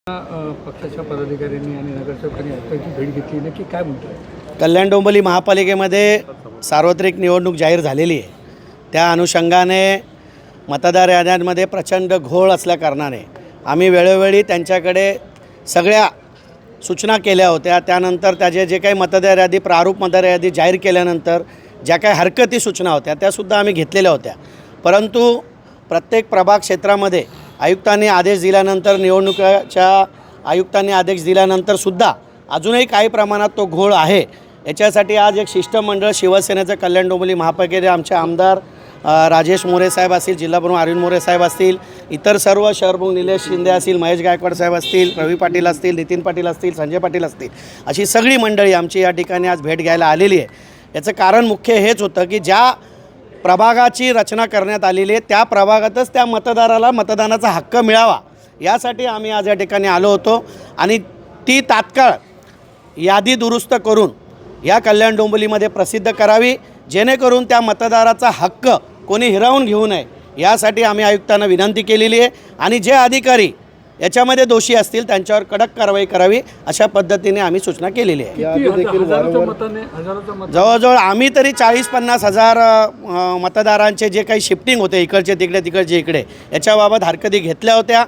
पक्षाच्या पदाधिकाऱ्यांनी आणि नगरसेवकांनी आयुक्तांची भेट घेतली, नक्की काय म्हणतात? कल्याण डोंबिवली महापालिकेमध्ये सार्वत्रिक निवडणूक जाहीर झालेली आहे. त्या अनुषंगाने मतदार याद्यांमध्ये प्रचंड घोळ असल्याकारणाने आम्ही वेळोवेळी त्यांच्याकडे सगळ्या सूचना केल्या होत्या. त्यानंतर त्याचे जे काही मतदार यादी प्रारूप मतदार यादी जाहीर केल्यानंतर ज्या काही हरकती सूचना होत्या त्यासुद्धा आम्ही घेतलेल्या होत्या. परंतु प्रत्येक प्रभाग क्षेत्रामध्ये आयुक्तांनी आदेश दिल्यानंतर निवडणुकीच्या आयुक्तांनी आदेश दिल्यानंतरसुद्धा अजूनही काही प्रमाणात तो घोळ आहे. याच्यासाठी आज एक शिष्टमंडळ शिवसेनेचं कल्याण डोंबिवली महापालिकेचे आमचे आमदार राजेश मोरे साहेब असतील, जिल्हाप्रमुख अरविंद मोरे साहेब असतील, इतर सर्व शहरप्रमुख निलेश शिंदे असतील, महेश गायकवाड साहेब असतील, रवी पाटील असतील, नितीन पाटील असतील, संजय पाटील असतील, अशी सगळी मंडळी आमची या ठिकाणी आज भेट घ्यायला आलेली आहे. याचं कारण मुख्य हेच होतं की ज्या प्रभागाची रचना करण्यात आलेली आहे त्या प्रभागातच त्या मतदाराला मतदानाचा हक्क मिळावा यासाठी आम्ही आज या ठिकाणी आलो होतो. आणि ती तात्काळ यादी दुरुस्त करून या कल्याण डोंबिवलीमध्ये प्रसिद्ध करावी, जेणेकरून त्या मतदाराचा हक्क कोणी हिरावून घेऊ नये यासाठी आम्ही आयुक्तांना विनंती केलेली आहे. आणि जे अधिकारी याच्यामध्ये दोषी असतील त्यांच्यावर कडक कारवाई करावी अशा पद्धतीने आम्ही सूचना केलेली आहे. जवळजवळ आम्ही तरी 40-50 हजार मतदारांचे जे काही शिफ्टिंग होते इकडचे तिकडे तिकडचे इकडे याच्याबाबत हरकती घेतल्या होत्या.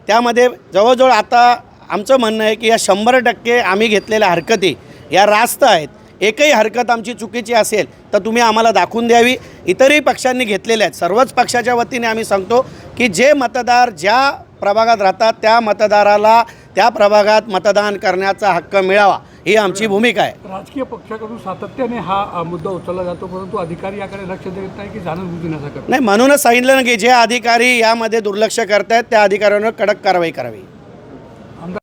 त्यामध्ये जवळजवळ आता आमचं म्हणणं आहे की या 100% आम्ही घेतलेल्या हरकती या रास्त आहेत. एकही हरकत आमची चुकीची असेल तर तुम्ही आम्हाला दाखवून द्यावी. इतरही पक्षांनी घेतलेल्या आहेत. सर्वच पक्षाच्या वतीने आम्ही सांगतो की जे मतदार ज्या प्रभागात राहतात त्या मतदाराला त्या प्रभागात मतदान करण्याचा हक्क मिळावा ही आमची भूमिका आहे. राजकीय पक्षाकडून सातत्याने हा मुद्दा उचलला जातो, परंतु अधिकारी याकडे लक्ष देत नाही की जाणून नाही. म्हणूनच सांगितलं ना की जे अधिकारी यामध्ये दुर्लक्ष करत आहेत त्या अधिकाऱ्यांवर कडक कारवाई करावी.